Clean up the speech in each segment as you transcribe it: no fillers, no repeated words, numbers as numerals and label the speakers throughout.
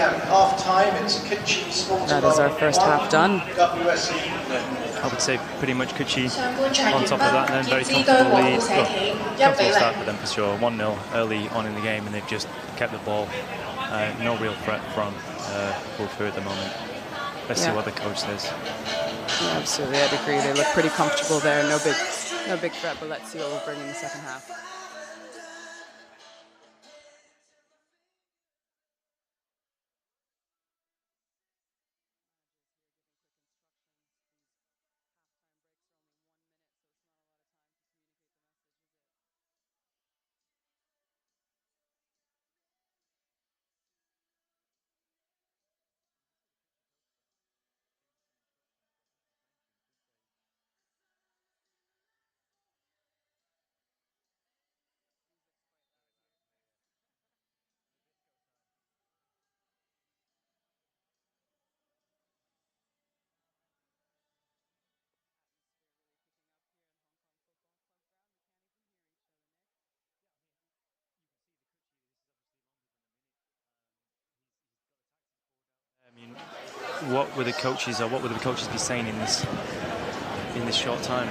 Speaker 1: at half-time. It's Kitchi Sports.
Speaker 2: That is our first half done.
Speaker 1: WSC.
Speaker 3: I would say pretty much Kitchi on top of that, and then very comfortable lead. Comfortable start for them for sure. 1-0 early on in the game, and they've just kept the ball. No real threat from Wolfu at the moment. Let's see what the coach says.
Speaker 2: Yeah, absolutely, I'd agree. They look pretty comfortable there. No big threat, but let's see what we'll bring in the second half.
Speaker 3: I mean, what would the coaches be saying in this short time?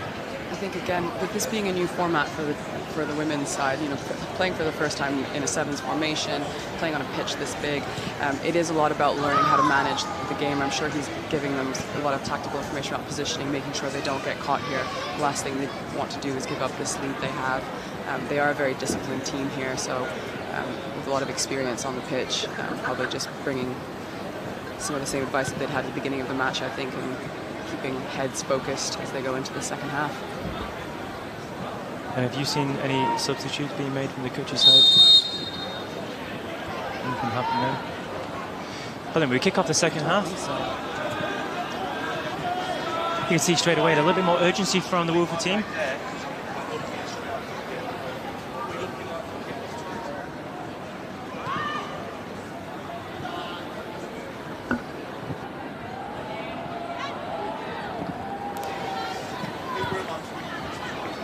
Speaker 2: I think again, with this being a new format for the women's side, playing for the first time in a sevens formation, playing on a pitch this big, it is a lot about learning how to manage the game. I'm sure he's giving them a lot of tactical information about positioning, making sure they don't get caught here. The last thing they want to do is give up this lead they have. They are a very disciplined team here, so with a lot of experience on the pitch, probably just bringing some of the same advice that they'd had at the beginning of the match, I think, and keeping heads focused as they go into the second half.
Speaker 3: And have you seen any substitutes being made from the coach's side? Anything happen there? Well, then we kick off the second half. You can see straight away a little bit more urgency from the Wolfu team.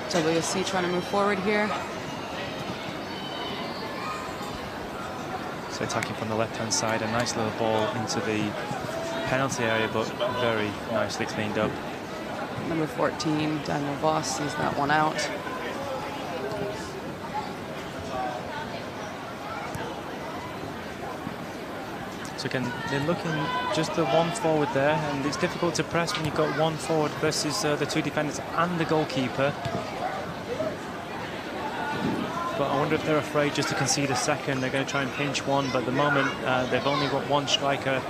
Speaker 2: WSC trying to move forward here.
Speaker 3: So attacking from the left-hand side, a nice little ball into the penalty area, but very nicely cleaned up.
Speaker 2: Number 14, Daniel Voss, sees that one out.
Speaker 3: So again, they're looking just the one forward there, and it's difficult to press when you've got one forward versus the two defenders and the goalkeeper. But I wonder if they're afraid just to concede a second. They're going to try and pinch one, but at the moment they've only got one striker,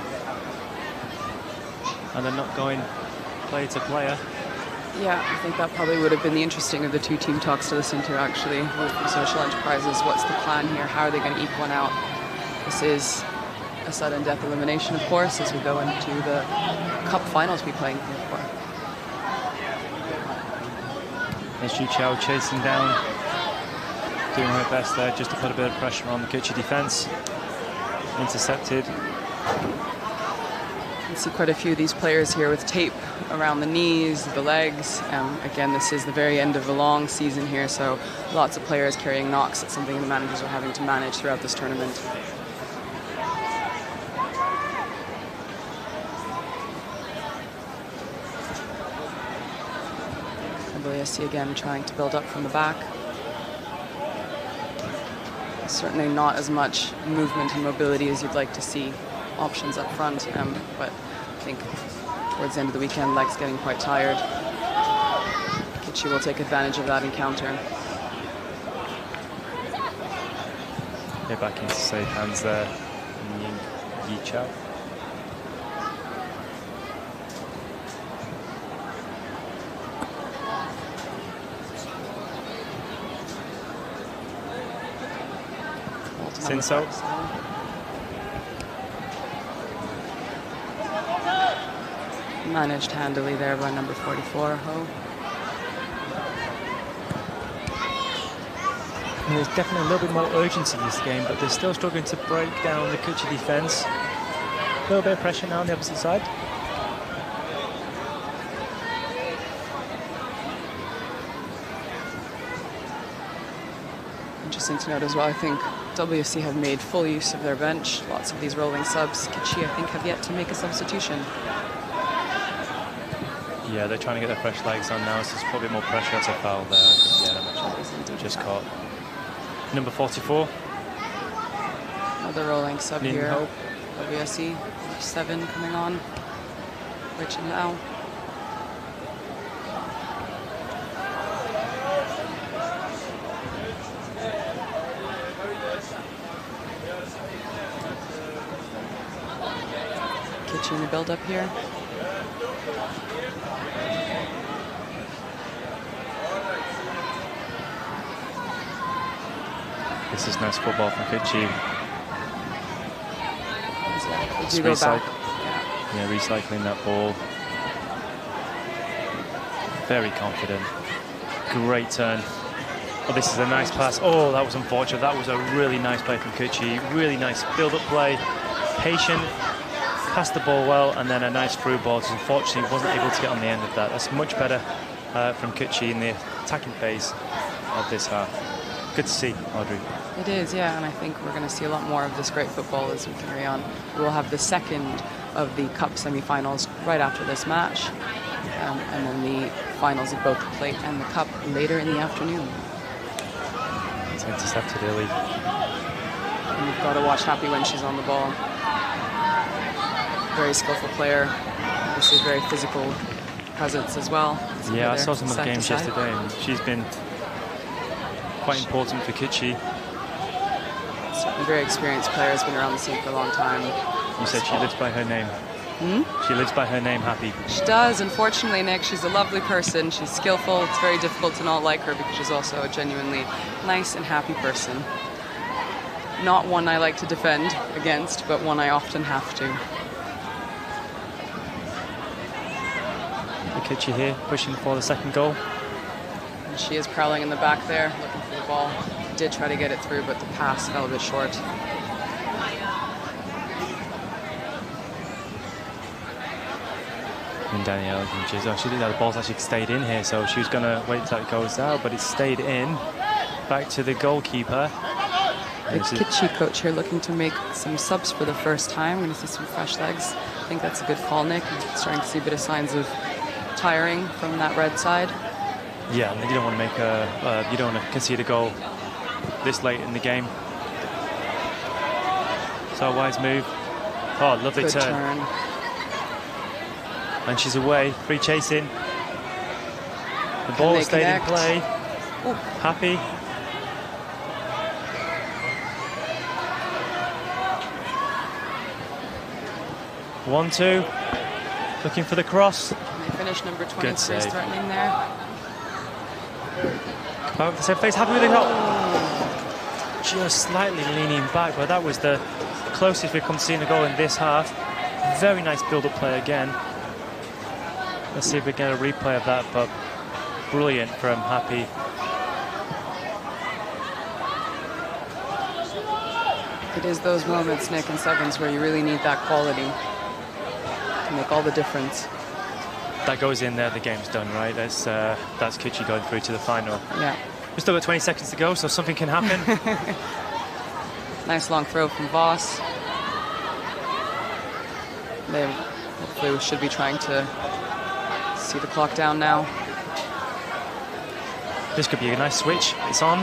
Speaker 3: and they're not going player to player.
Speaker 2: Yeah, I think that probably would have been the interesting of the two team talks to listen to, actually, with Social Enterprises. What's the plan here? How are they going to eke one out? This is a sudden death elimination, of course, as we go into the cup finals we're playing here for.
Speaker 3: And Xu Chao chasing down, doing her best there just to put a bit of pressure on the Kitchi defense. Intercepted.
Speaker 2: You can see quite a few of these players here with tape around the knees, the legs. Again, this is the very end of a long season here, so lots of players carrying knocks. It's something the managers are having to manage throughout this tournament. WSC again trying to build up from the back. Certainly not as much movement and mobility as you'd like to see. Options up front, but I think towards the end of the weekend, legs getting quite tired. Kitchi will take advantage of that encounter.
Speaker 3: They're back into safe hands there. Yi Chao. Sinso.
Speaker 2: Managed handily there by number 44, Ho.
Speaker 3: And there's definitely a little bit more urgency in this game, but they're still struggling to break down the Kitchi defense. A little bit of pressure now on the opposite side.
Speaker 2: interesting to note as well. I think WFC have made full use of their bench. Lots of these rolling subs. Kichi, I think, have yet to make a substitution.
Speaker 3: Yeah, they're trying to get their fresh legs on now, so there's probably more pressure as a foul there. Yeah, just caught. Number 44.
Speaker 2: Another rolling sub here.
Speaker 3: Hope.
Speaker 2: WSC, 7 coming on. Rich and Lau. Kitchen in the build-up here.
Speaker 3: This is nice football from Kichi.
Speaker 2: Do go back.
Speaker 3: Yeah, recycling that ball. Very confident. Great turn. Oh, this is a nice pass. Oh, that was unfortunate. That was a really nice play from Kichi. Really nice build-up play. Patient. Passed the ball well, and then a nice through ball. So unfortunately, wasn't able to get on the end of that. That's much better from Kichi in the attacking phase of this half. Good to see, Audrey.
Speaker 2: It is, yeah, and I think we're going to see a lot more of this great football as we carry on. We will have the second of the Cup semi-finals right after this match, and then the finals of both the Plate and the Cup later in the afternoon.
Speaker 3: It's intercepted early.
Speaker 2: And you've got to watch Happy when she's on the ball. Very skillful player, obviously very physical presence as well.
Speaker 3: Yeah, I saw some of the games yesterday, and she's been quite important for Kichi.
Speaker 2: Certainly very experienced player, has been around the scene for a long time.
Speaker 3: You said she lives by her name. She lives by her name, Happy.
Speaker 2: She does, unfortunately, Nick. She's a lovely person. She's skillful. It's very difficult to not like her because she's also a genuinely nice and happy person. Not one I like to defend against, but one I often have to.
Speaker 3: Kichi here, pushing for the second goal.
Speaker 2: And she is prowling in the back there, looking for the ball. Did try to get it through, but the pass fell a bit short.
Speaker 3: And Danielle, she did have the ball's actually stayed in here, so she was going to wait till it goes out, but it stayed in. Back to the goalkeeper.
Speaker 2: The Kichi coach here looking to make some subs for the first time. We're going to see some fresh legs. I think that's a good call, Nick. I'm starting to see a bit of signs of tiring from that red side.
Speaker 3: Yeah, you don't want to make you don't want to concede a goal this late in the game. So a wise move. Oh, lovely
Speaker 2: Good
Speaker 3: turn. And she's away, free chasing. The ball stayed in play.
Speaker 2: Ooh.
Speaker 3: Happy. One-two. Looking for the cross.
Speaker 2: And they finish number 23 is threatening there.
Speaker 3: Oh, so face happy with it. Oh. Just slightly leaning back, but that was the closest we've come to seeing a goal in this half. Very nice build-up play again. Let's see if we get a replay of that, but brilliant from Happy.
Speaker 2: It is those moments, Nick, in sevens where you really need that quality to make all the difference.
Speaker 3: That goes in there, the game's done, right? That's Kichi going through to the final.
Speaker 2: Yeah.
Speaker 3: We've still got 20 seconds to go, so something can happen.
Speaker 2: Nice long throw from Voss. They hopefully should be trying to see the clock down now.
Speaker 3: This could be a nice switch. It's on.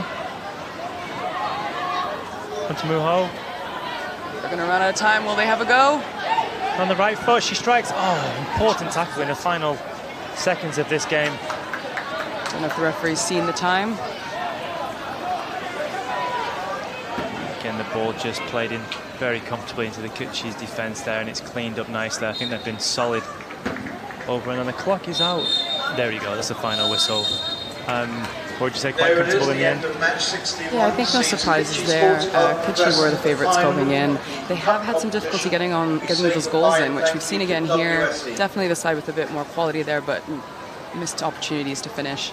Speaker 3: Onto Muho.
Speaker 2: They're going to run out of time. Will they have a go?
Speaker 3: On the right foot, she strikes. Oh, important tackle in the final seconds of this game.
Speaker 2: Don't know if the referee's seen the time.
Speaker 3: Again, the ball just played in very comfortably into the Kichi's defence there, and it's cleaned up nicely. I think they've been solid over, and then the clock is out. There you go, that's the final whistle. What would you say, quite comfortable in the end?
Speaker 2: Yeah, I think no surprises there. Kichi were the favourites going in. They have had some difficulty getting those goals in, which we've seen again here. Definitely the side with a bit more quality there, but missed opportunities to finish.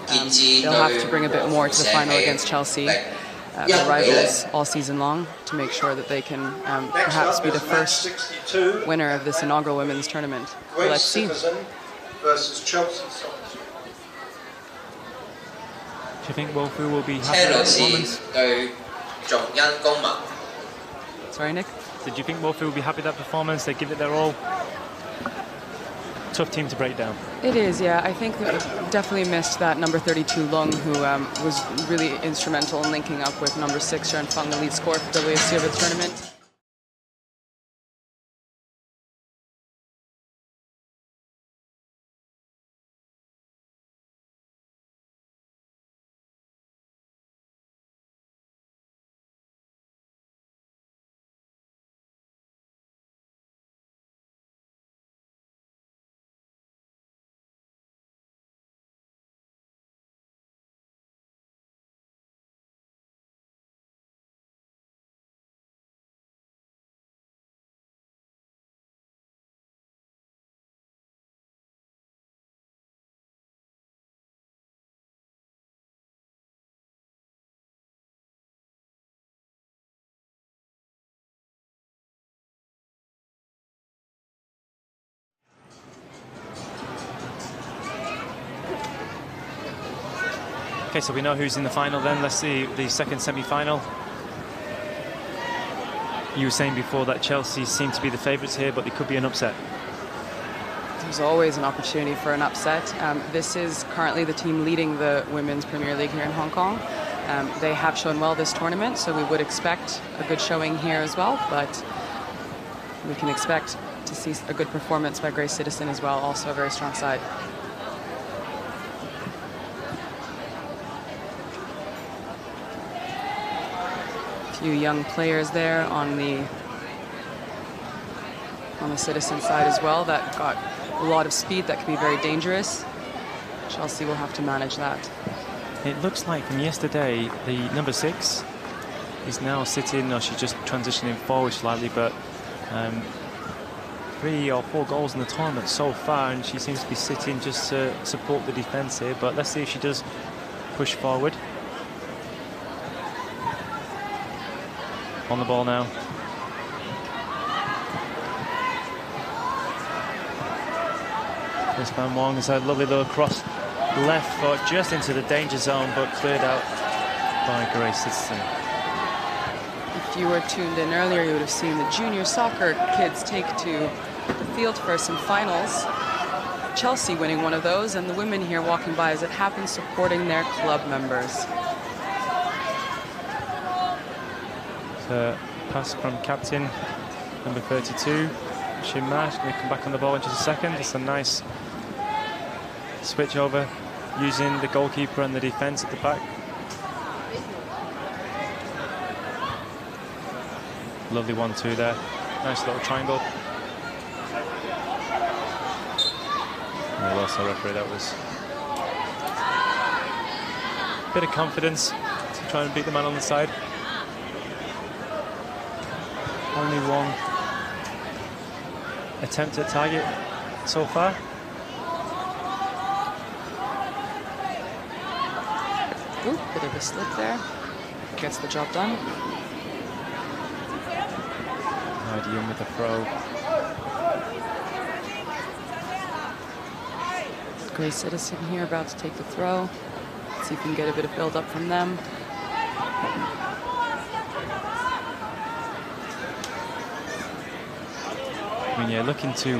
Speaker 2: They'll have to bring a bit more to the final against Chelsea, their rivals all season long, to make sure that they can perhaps be the first winner of this inaugural women's tournament. But let's see.
Speaker 1: Versus Chelsea.
Speaker 3: Do you think Wolfu will be happy with the performance?
Speaker 2: Sorry, Nick?
Speaker 3: Did you think Morphy would be happy with that performance? They give it their all? Tough team to break down.
Speaker 2: It is, yeah. I think that we definitely missed that number 32 Lung, who was really instrumental in linking up with number 6 Sharon Fung, the lead scorer for WSC over the tournament.
Speaker 3: Okay, so we know who's in the final then. Let's see the second semi-final. You were saying before that Chelsea seem to be the favourites here, but it could be an upset.
Speaker 2: There's always an opportunity for an upset. This is currently the team leading the Women's Premier League here in Hong Kong. They have shown well this tournament, so we would expect a good showing here as well, but we can expect to see a good performance by Grace Citizen as well, also a very strong side. Few young players there on the Citizen side as well that got a lot of speed that can be very dangerous. Chelsea will have to manage that.
Speaker 3: It looks like from yesterday the number 6 is now sitting, or she's just transitioning forward slightly, but 3 or 4 goals in the tournament so far, and she seems to be sitting just to support the defence here. But let's see if she does push forward. On the ball now. This Van Wong has had a lovely little cross left foot just into the danger zone, but cleared out by Grace Citizen.
Speaker 2: If you were tuned in earlier, you would have seen the junior soccer kids take to the field for some finals. Chelsea winning one of those, and the women here walking by as it happens supporting their club members.
Speaker 3: Pass from captain number 32 Shinmash. Going to come back on the ball in just a second. It's a nice switch over using the goalkeeper and the defence at the back. Lovely 1-2 there. Nice little triangle. Well, also referee, that was a bit of confidence to try and beat the man on the side. Only one attempt at target so far.
Speaker 2: Ooh, bit of a slip there. Gets the job done.
Speaker 3: Idiom with the throw.
Speaker 2: Grace Citizen here about to take the throw. Let's see if we can get a bit of build up from them.
Speaker 3: When you're looking to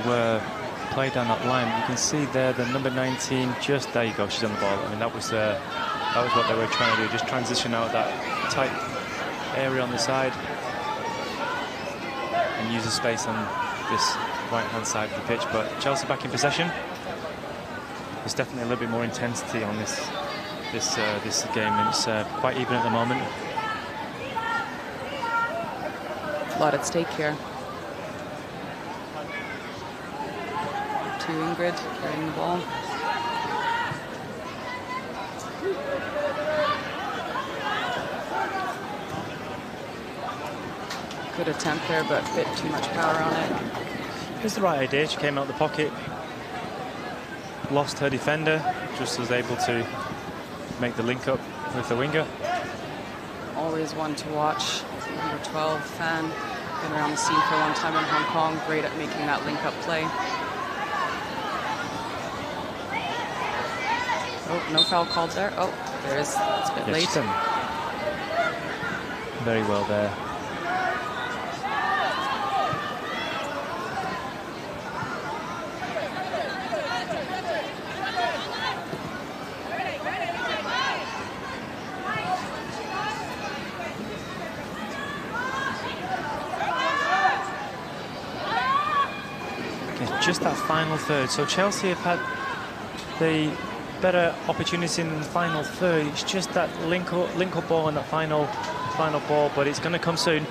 Speaker 3: play down that line, you can see there the number 19. Just there you go. She's on the ball. I mean, that was what they were trying to do. Just transition out that tight area on the side and use the space on this right-hand side of the pitch. But Chelsea back in possession. There's definitely a little bit more intensity on this game, and it's quite even at the moment.
Speaker 2: A lot at stake here. To Ingrid carrying the ball. Good attempt there, but a bit too much power on it.
Speaker 3: It was the right idea. She came out the pocket, lost her defender, just was able to make the link up with the winger.
Speaker 2: Always one to watch. Number 12 fan, been around the scene for a long time in Hong Kong, great at making that link up play. Oh, no foul called there. Oh, there is. It's a bit late.
Speaker 3: very well there. Just that final third. So Chelsea have had the better opportunity in the final third. It's just that link up ball and that final ball, but it's going to come soon.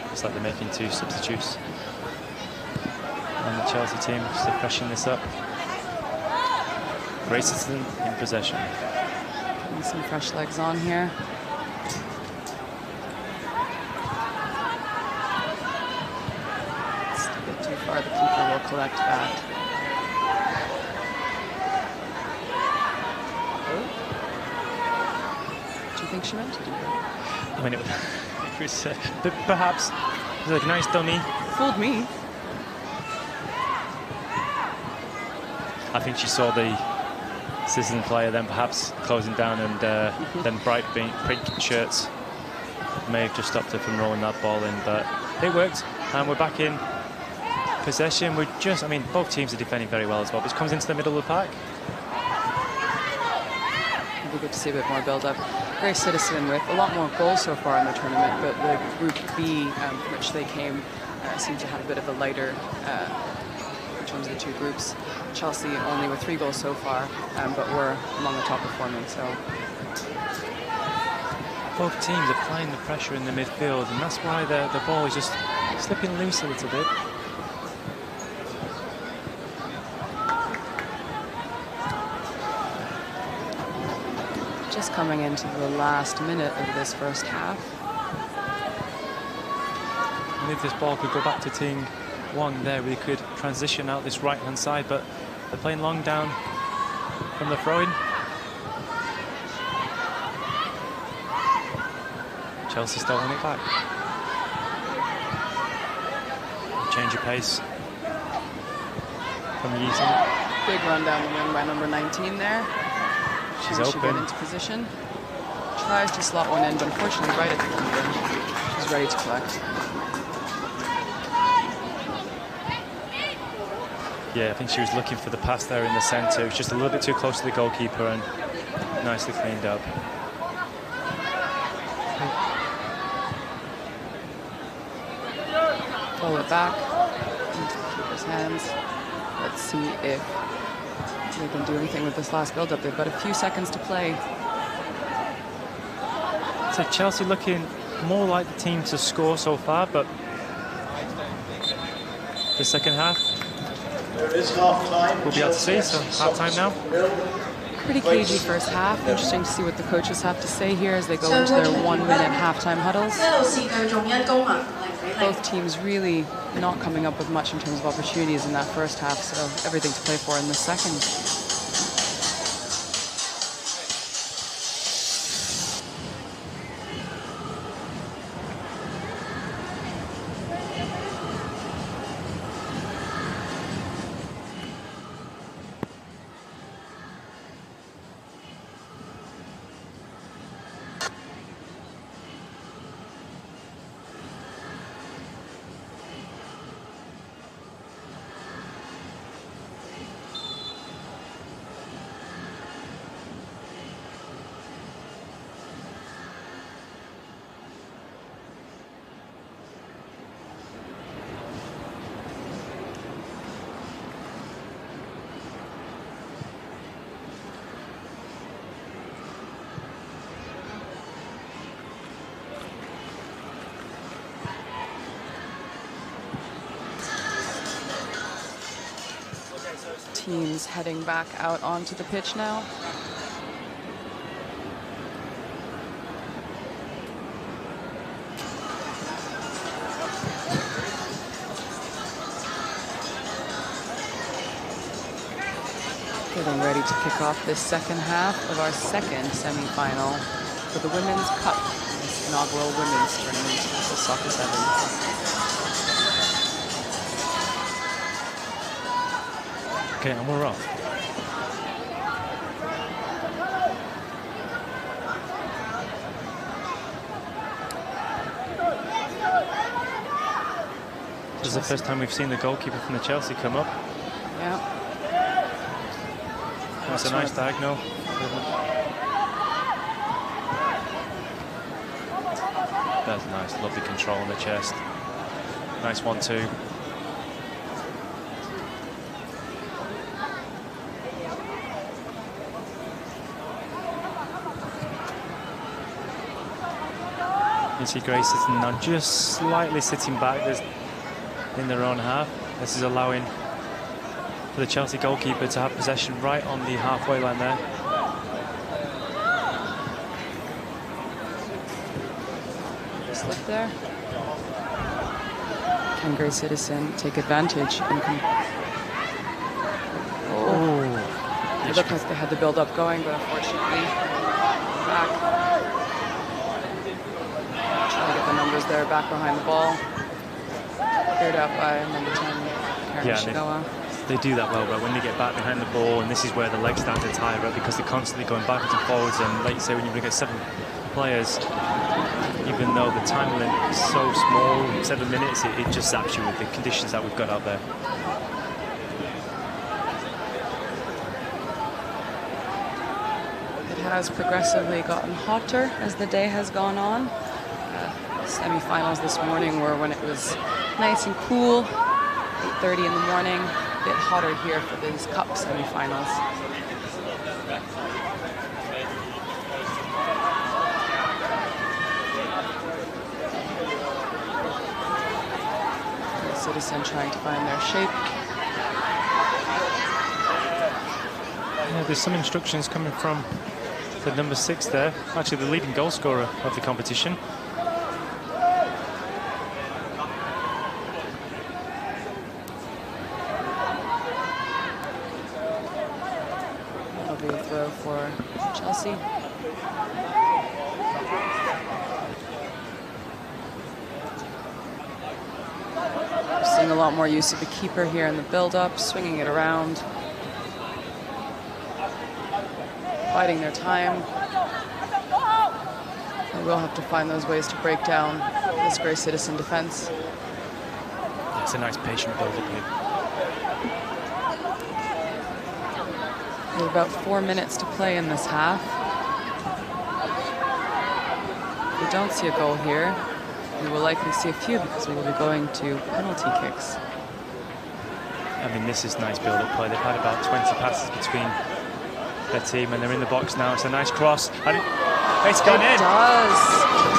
Speaker 3: Looks like they're making 2 substitutes on the Chelsea team just to freshen this up. Grayson in possession.
Speaker 2: Getting some fresh legs on here. The keeper will collect that. Do you think she meant to do that?
Speaker 3: I mean, it was perhaps it was like a nice dummy.
Speaker 2: Fooled me.
Speaker 3: I think she saw the citizen player then perhaps closing down, and then bright pink shirts may have just stopped her from rolling that ball in, but it worked, and we're back in possession. We're just, I mean, both teams are defending very well as well, but it comes into the middle of the pack.
Speaker 2: It'll be good to see a bit more build-up. Very citizen with a lot more goals so far in the tournament, but the Group B from which they came seemed to have a bit of a lighter in terms of the 2 groups. Chelsea only with 3 goals so far, but we're among the top performing. So
Speaker 3: both teams applying the pressure in the midfield, and that's why the ball is just slipping loose a little bit.
Speaker 2: just coming into the last minute of this first half.
Speaker 3: And if this ball could go back to Team 1 there, we could transition out this right-hand side, but they're playing long down from the throw-in. Chelsea still on it back. Change of pace from Yeaton.
Speaker 2: Big run down the wing by number 19 there.
Speaker 3: She's
Speaker 2: She
Speaker 3: open.
Speaker 2: get into position. Tries to slot one in, but unfortunately right at the keeper. She's ready to collect.
Speaker 3: Yeah, I think she was looking for the pass there in the centre. It was just a little bit too close to the goalkeeper and nicely cleaned up.
Speaker 2: Pull it back into the keeper's hands. Let's see if they can do anything with this last build-up. They've got a few seconds to play.
Speaker 3: So Chelsea looking more like the team to score so far, but the second half
Speaker 1: There is half time.
Speaker 3: we'll be able to see. So half time now.
Speaker 2: Pretty cagey first half. Interesting to see what the coaches have to say here as they go into their 1-minute halftime huddles. Both teams really not coming up with much in terms of opportunities in that first half, so everything to play for in the second. Teams heading back out onto the pitch now. Getting ready to kick off this second half of our second semi-final for the Women's Cup, this inaugural women's tournament of the Soccer Sevens.
Speaker 3: Okay, and we're off. This is the first time we've seen the goalkeeper from the Chelsea come up.
Speaker 2: Yeah.
Speaker 3: That's a nice diagonal. That's nice, lovely control on the chest. Nice 1-2. You see Grace sitting now, just slightly sitting back in their own half. This is allowing for the Chelsea goalkeeper to have possession right on the halfway line there.
Speaker 2: Slip there. Can Grace Citizen take advantage? And it looked like they had the build-up going, but unfortunately, back. Trying to get the numbers there, back behind the ball. Cleared out by number 10, Karen Shigawa.
Speaker 3: They do that well, but when they get back behind the ball, and this is where the legs start to tire up because they're constantly going backwards and forwards, and like you say, when you get 7 players, even though the time limit is so small, 7 minutes, it just zaps you with the conditions that we've got out there.
Speaker 2: It has progressively gotten hotter as the day has gone on. Semi-finals this morning were when it was nice and cool, 8:30 in the morning. A bit hotter here for these cup semi-finals. Citizen trying to find their shape.
Speaker 3: Yeah, there's some instructions coming from the number 6 there, actually the leading goal scorer of the competition.
Speaker 2: That'll be a throw for Chelsea. Seeing a lot more use of the keeper here in the build-up, swinging it around, biding their time. They will have to find those ways to break down this Grace Citizen defense.
Speaker 3: It's a nice patient build-up here.
Speaker 2: There's about 4 minutes to play in this half. If we don't see a goal here, we will likely see a few because we will be going to penalty kicks.
Speaker 3: I mean, this is nice build-up play. They've had about 20 passes between their team, and they're in the box now. It's a nice cross. And it's gone in.
Speaker 2: It does.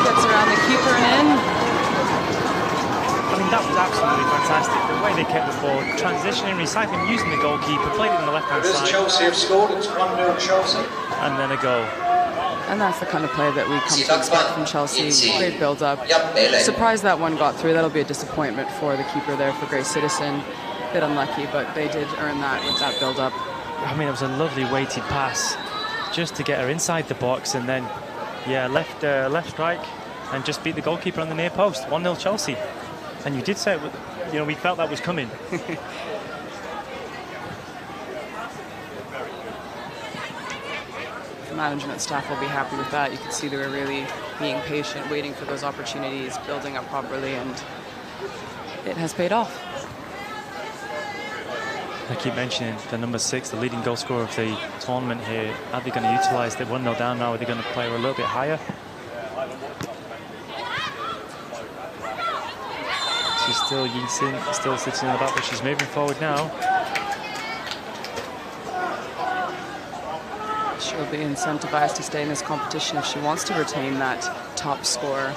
Speaker 2: Gets around the keeper and in.
Speaker 3: I mean, that was absolutely fantastic. The way they kept the ball, transitioning, recycling, using the goalkeeper, played it on the left-hand side.
Speaker 1: Chelsea have scored. It's 1-0 Chelsea.
Speaker 3: And then a goal.
Speaker 2: And that's the kind of play that we come to expect from Chelsea. Great build-up. Surprised that one got through. That'll be a disappointment for the keeper there for Grace Citizen. Bit unlucky, but they did earn that with that build-up.
Speaker 3: I mean, it was a lovely weighted pass just to get her inside the box, and then, yeah, left strike and just beat the goalkeeper on the near post. 1-0 Chelsea. And you did say, you know, we felt that was coming.
Speaker 2: The management staff will be happy with that. You can see they were really being patient, waiting for those opportunities, building up properly, and it has paid off.
Speaker 3: I keep mentioning the number 6, the leading goal scorer of the tournament here. Are they going to utilise the 1-0 down now? Are they going to play her a little bit higher? She's still still sitting in the back, but she's moving forward now.
Speaker 2: She'll be incentivized to stay in this competition if she wants to retain that top score.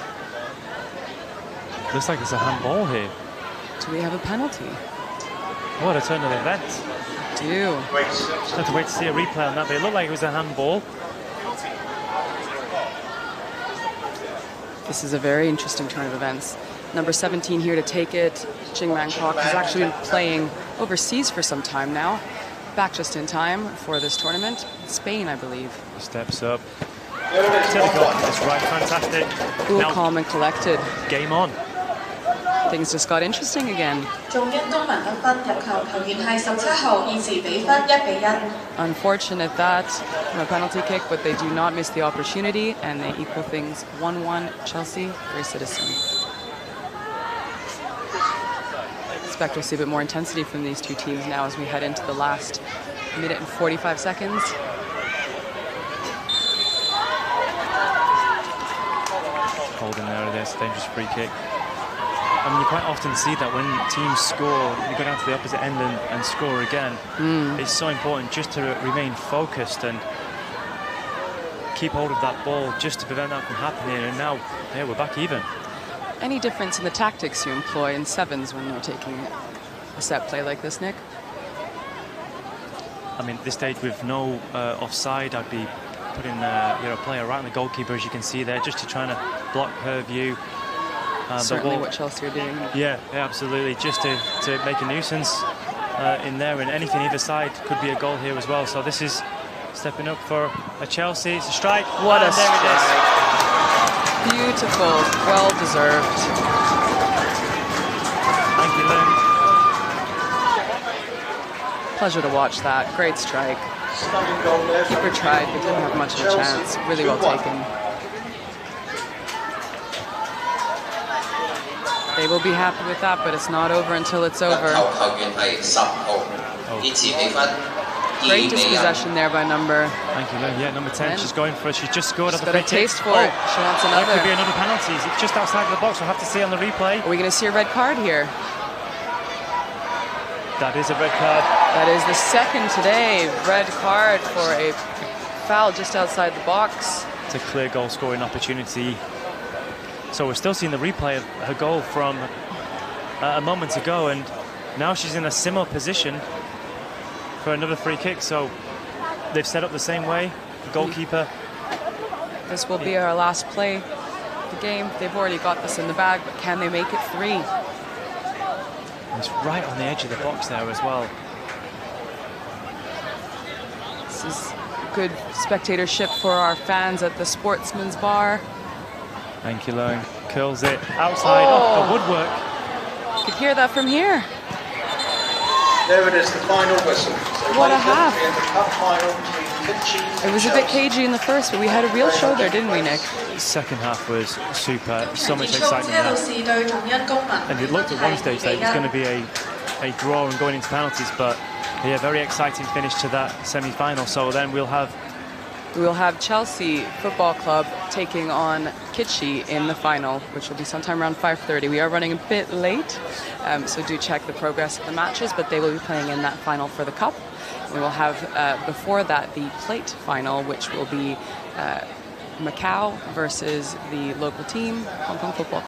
Speaker 3: Looks like it's a handball here.
Speaker 2: Do we have a penalty?
Speaker 3: What a turn of events.
Speaker 2: Do.
Speaker 3: Have to wait to see a replay on that, but it looked like it was a handball.
Speaker 2: This is a very interesting turn of events. Number 17 here to take it. Jing Man Kwok has actually been playing overseas for some time now. Back just in time for this tournament. Spain, I believe.
Speaker 3: Steps up. That's right, fantastic.
Speaker 2: Cool, calm and collected.
Speaker 3: Game on.
Speaker 2: Things just got interesting again. Unfortunate that from a penalty kick, but they do not miss the opportunity, and they equal things 1-1 Chelsea, Grace Citizen. expect we'll see a bit more intensity from these two teams now as we head into the last minute and 45 seconds.
Speaker 3: Holding there with this dangerous free kick. I mean, you quite often see that when teams score, you go down to the opposite end and score again. It's so important just to remain focused and keep hold of that ball just to prevent that from happening. And now, yeah, we're back even.
Speaker 2: Any difference in the tactics you employ in sevens when you're taking a set play like this, Nick?
Speaker 3: I mean, at this stage with no offside, I'd be putting a player right on the goalkeeper, as you can see there, just to try and block her view.
Speaker 2: Certainly what Chelsea are doing.
Speaker 3: Yeah, absolutely. Just to make a nuisance in there, and anything either side could be a goal here as well. So this is stepping up for a Chelsea. It's a strike.
Speaker 2: What a strike. Beautiful. Well deserved.
Speaker 3: Thank you, Lynn.
Speaker 2: Pleasure to watch that. Great strike. Keeper tried, but didn't have much of a chance. Really well taken. They will be happy with that, but it's not over until it's over. Great dispossession there by number.
Speaker 3: Thank you, Lynn. Yeah, number 10. She's going for it. She's just scored.
Speaker 2: She's got a taste for it. She wants another.
Speaker 3: That could be another penalty. It's just outside of the box. We'll have to see on the replay.
Speaker 2: Are we going to see a red card here?
Speaker 3: That is a red card.
Speaker 2: That is the second today. Red card for a foul just outside the box.
Speaker 3: It's a clear goal scoring opportunity. So we're still seeing the replay of her goal from a moment ago, and now she's in a similar position for another free kick. So they've set up the same way. The goalkeeper.
Speaker 2: This will be our last play of the game. They've already got this in the bag, but can they make it 3?
Speaker 3: It's right on the edge of the box there as well.
Speaker 2: This is good spectatorship for our fans at the Sportsman's Bar.
Speaker 3: Thank you, Lone. Curls it outside off the woodwork.
Speaker 2: You could hear that from here.
Speaker 1: There it is, the final whistle. So
Speaker 2: what a half.
Speaker 1: The cup final between Chelsea.
Speaker 2: It was a bit cagey in the first, but we had a real show there, didn't we, Nick?
Speaker 3: Second half was super. So much excitement there. And it looked at one stage that it was going to be a draw and going into penalties, but yeah, very exciting finish to that semi-final. So then we'll have
Speaker 2: Chelsea Football Club taking on Kitchee in the final, which will be sometime around 5:30. We are running a bit late, so do check the progress of the matches, but they will be playing in that final for the cup. We will have, before that, the plate final, which will be Macau versus the local team, Hong Kong Football